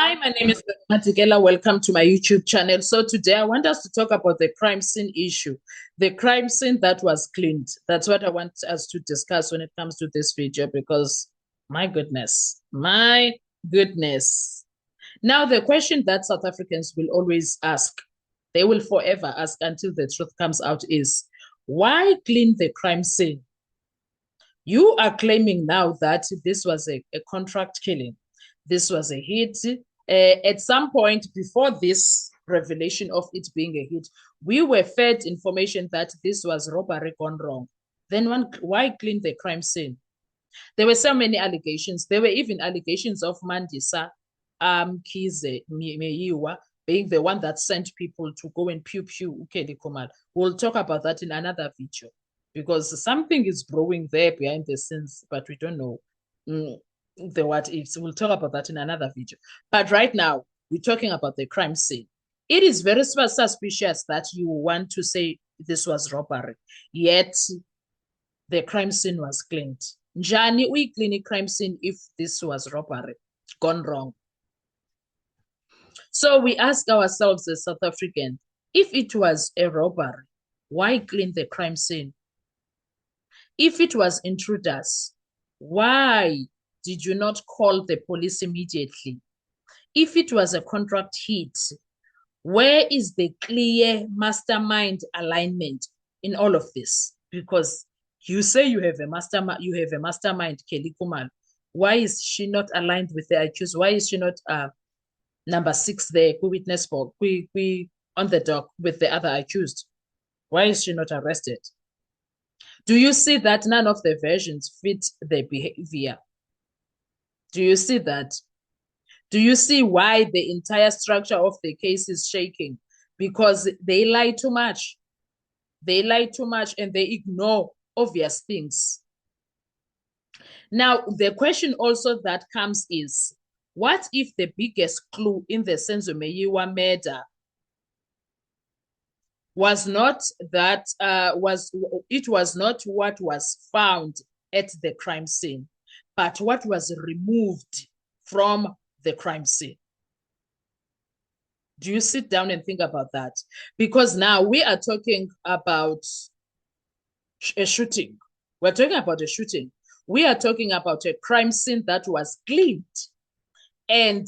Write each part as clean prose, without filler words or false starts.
Hi, my name is Matikela. Welcome to my YouTube channel. So today I want us to talk about the crime scene issue, the crime scene that was cleaned. That's what I want us to discuss when it comes to this video because my goodness, my goodness. Now, the question that South Africans will always ask, they will forever ask until the truth comes out is, why clean the crime scene? You are claiming now that this was a contract killing. This was a hit. At some point before this revelation of it being a hit, we were fed information that this was robbery gone wrong. Then why clean the crime scene? There were so many allegations. There were even allegations of Mandisa Kize Meyiwa being the one that sent people to go and pew Ukeli Komal. We'll talk about that in another video because something is brewing there behind the scenes, but we don't know the what ifs. We'll talk about that in another video. But right now, we're talking about the crime scene. It is very suspicious that you want to say this was robbery, yet the crime scene was cleaned. Njani uyiclean crime scene if this was robbery gone wrong? So we ask ourselves as South African, if it was a robbery, why clean the crime scene? If it was intruders, why did you not call the police immediately? If it was a contract hit, where is the clear mastermind alignment in all of this? Because you say you have a mastermind, Kelly Kumal. Why is she not aligned with the accused? Why is she not number 6 there, witness for on the dock with the other accused? Why is she not arrested? Do you see that none of the versions fit the behavior? Do you see that? Do you see why the entire structure of the case is shaking? Because they lie too much. They lie too much and they ignore obvious things. Now, the question also that comes is, what if the biggest clue in the Senzo Meyiwa murder was not that it was not what was found at the crime scene, but what was removed from the crime scene? Do you sit down and think about that? Because now we are talking about a shooting. We're talking about a shooting. We are talking about a crime scene that was cleaned. And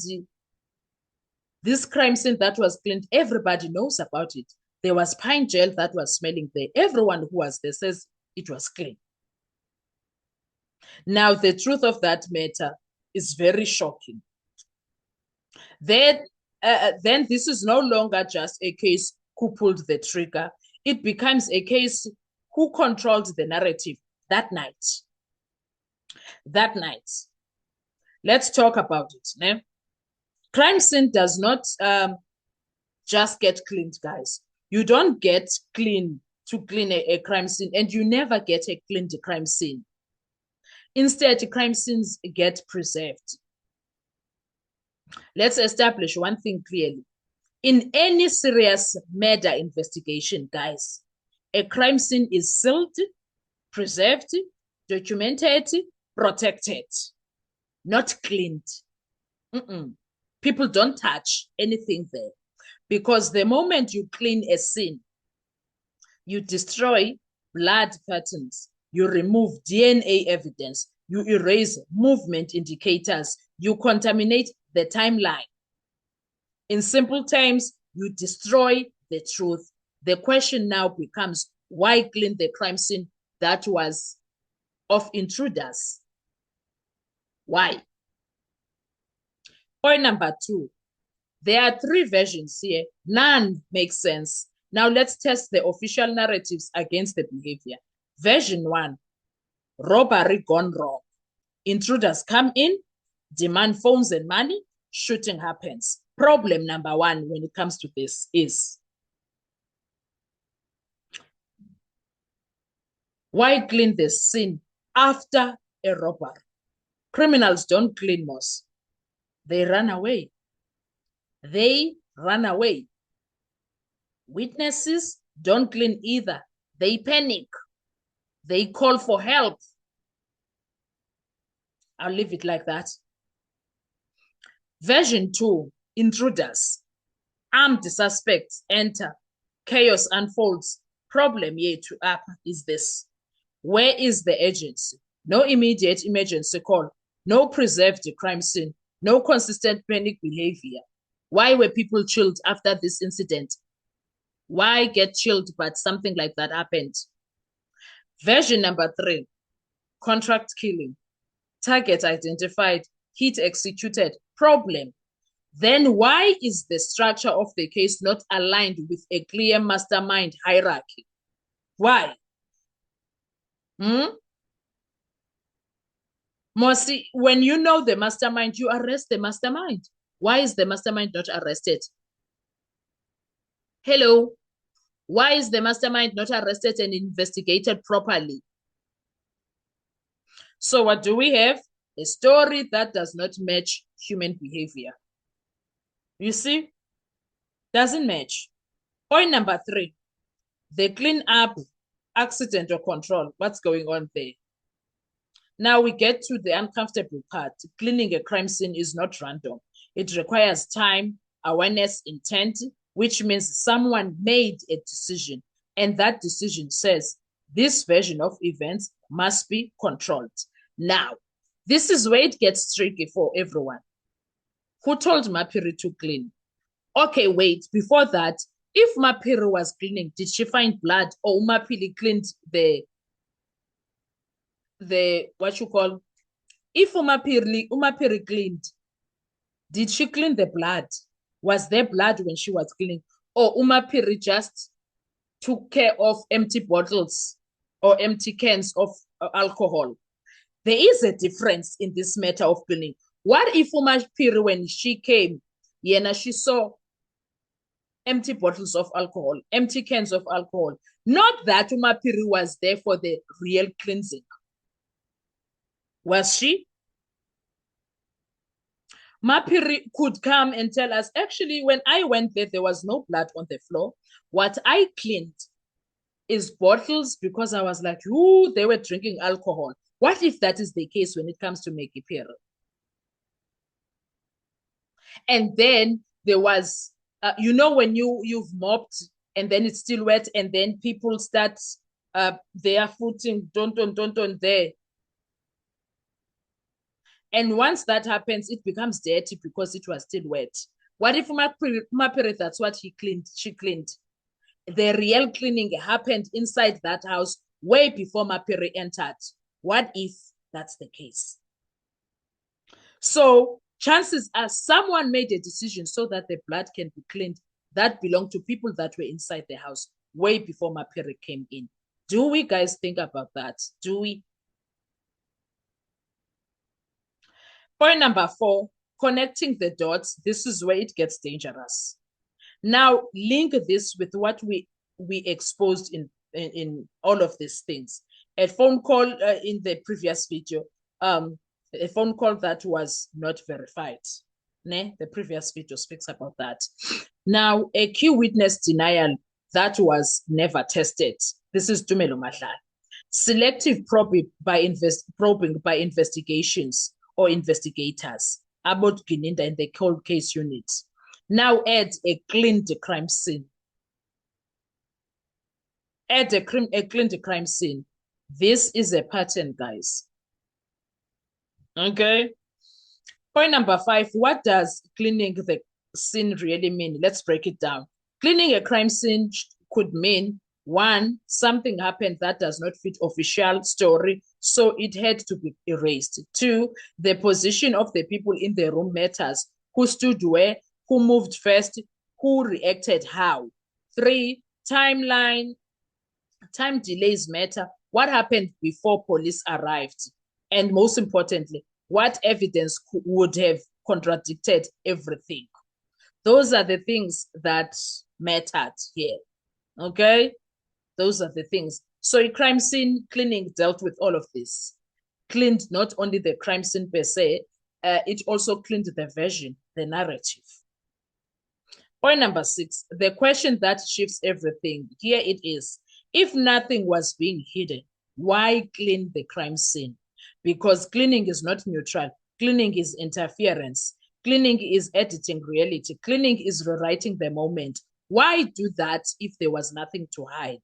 this crime scene that was cleaned, everybody knows about it. There was pine gel that was smelling there. Everyone who was there says it was clean. Now, the truth of that matter is very shocking. Then this is no longer just a case who pulled the trigger. It becomes a case who controlled the narrative that night. That night. Let's talk about it. Ne? Crime scene does not just get cleaned, guys. You don't get clean to clean a crime scene, and you never get a cleaned crime scene. Instead, crime scenes get preserved. Let's establish one thing clearly. In any serious murder investigation, guys, a crime scene is sealed, preserved, documented, protected, not cleaned. People don't touch anything there. Because the moment you clean a scene, you destroy blood patterns, you remove DNA evidence, you erase movement indicators, you contaminate the timeline. In simple terms, you destroy the truth. The question now becomes, why clean the crime scene that was of intruders? Why? Point number 2. There are 3 versions here. None makes sense. Now let's test the official narratives against the behavior. Version 1, robbery gone wrong. Intruders come in, demand phones and money, shooting happens. Problem number 1 when it comes to this is, why clean the scene after a robbery? Criminals don't clean most. They run away. They run away. Witnesses don't clean either. They panic. They call for help. I'll leave it like that. Version 2, intruders. Armed suspects enter. Chaos unfolds. Problem yethu apha is this. Where is the agency? No immediate emergency call. No preserved crime scene. No consistent panic behavior. Why were people chilled after this incident? Why get chilled but something like that happened? Version number 3, contract killing. Target identified, hit executed. Problem. Then why is the structure of the case not aligned with a clear mastermind hierarchy? Why? Mosi, when you know the mastermind, you arrest the mastermind. Why is the mastermind not arrested? Hello? Why is the mastermind not arrested and investigated properly? So what do we have? A story that does not match human behavior. You see? Doesn't match. Point number 3, the clean up accident or control. What's going on there? Now we get to the uncomfortable part. Cleaning a crime scene is not random. It requires time, awareness, intent, which means someone made a decision, and that decision says this version of events must be controlled. Now, this is where it gets tricky for everyone. Who told Mapiri to clean? Okay, wait, before that, if Mapiri was cleaning, did she find blood, or Mapiri cleaned the what you call, if Umapiri cleaned, did she clean the blood? Was there blood when she was cleaning? Or Umapiri just took care of empty bottles or empty cans of alcohol? There is a difference in this matter of cleaning. What if Umapiri, when she came, she saw empty bottles of alcohol, empty cans of alcohol? Not that Umapiri was there for the real cleansing. Was she? Mapiri could come and tell us, actually, when I went there, there was no blood on the floor. What I cleaned is bottles because I was like, ooh, they were drinking alcohol. What if that is the case when it comes to Maggie Piri? And then there was, when you've mopped and then it's still wet and then people start their footing, don't there. And once that happens, it becomes dirty because it was still wet. What if Mapiri, that's what she cleaned? The real cleaning happened inside that house way before Mapiri entered. What if that's the case? So chances are someone made a decision so that the blood can be cleaned that belonged to people that were inside the house way before Mapiri came in. Do we guys think about that? Do we? Point number 4, connecting the dots. This is where it gets dangerous. Now, link this with what we exposed in all of these things. A phone call in the previous video, a phone call that was not verified. The previous video speaks about that. Now, a key witness denial that was never tested. This is Tumelo Madlala. Selective probing by investigations or investigators about Gininda in the cold case unit. Now add a cleaned crime scene. Add a cleaned crime scene. This is a pattern, guys. Okay. Point number 5, what does cleaning the scene really mean? Let's break it down. Cleaning a crime scene could mean, 1, something happened that does not fit official story, so it had to be erased. 2, the position of the people in the room matters. Who stood where? Who moved first? Who reacted how? 3, timeline. Time delays matter. What happened before police arrived? And most importantly, what evidence would have contradicted everything? Those are the things that mattered here. Okay? Those are the things. So a crime scene cleaning dealt with all of this. Cleaned not only the crime scene per se, it also cleaned the version, the narrative. Point number 6, the question that shifts everything. Here it is. If nothing was being hidden, why clean the crime scene? Because cleaning is not neutral. Cleaning is interference. Cleaning is editing reality. Cleaning is rewriting the moment. Why do that if there was nothing to hide?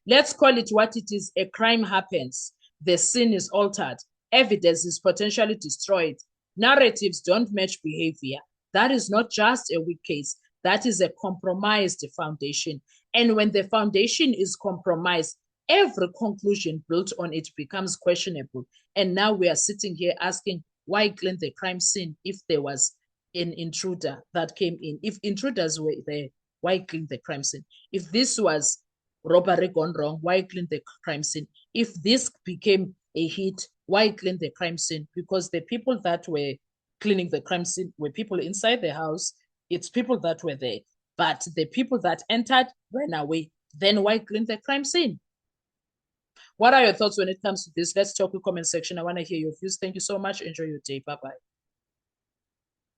Let's call it what it is. A crime happens. The scene is altered. Evidence is potentially destroyed. Narratives don't match behavior. That is not just a weak case. That is a compromised foundation. And when the foundation is compromised, every conclusion built on it becomes questionable. And now we are sitting here asking, why clean the crime scene if there was an intruder that came in? If intruders were there, why clean the crime scene? If this was robbery gone wrong, why clean the crime scene? If this became a hit, why clean the crime scene? Because the people that were cleaning the crime scene were people inside the house. It's people that were there. But the people that entered ran away. Then why clean the crime scene? What are your thoughts when it comes to this? Let's talk in the comment section. I want to hear your views. Thank you so much. Enjoy your day. Bye-bye.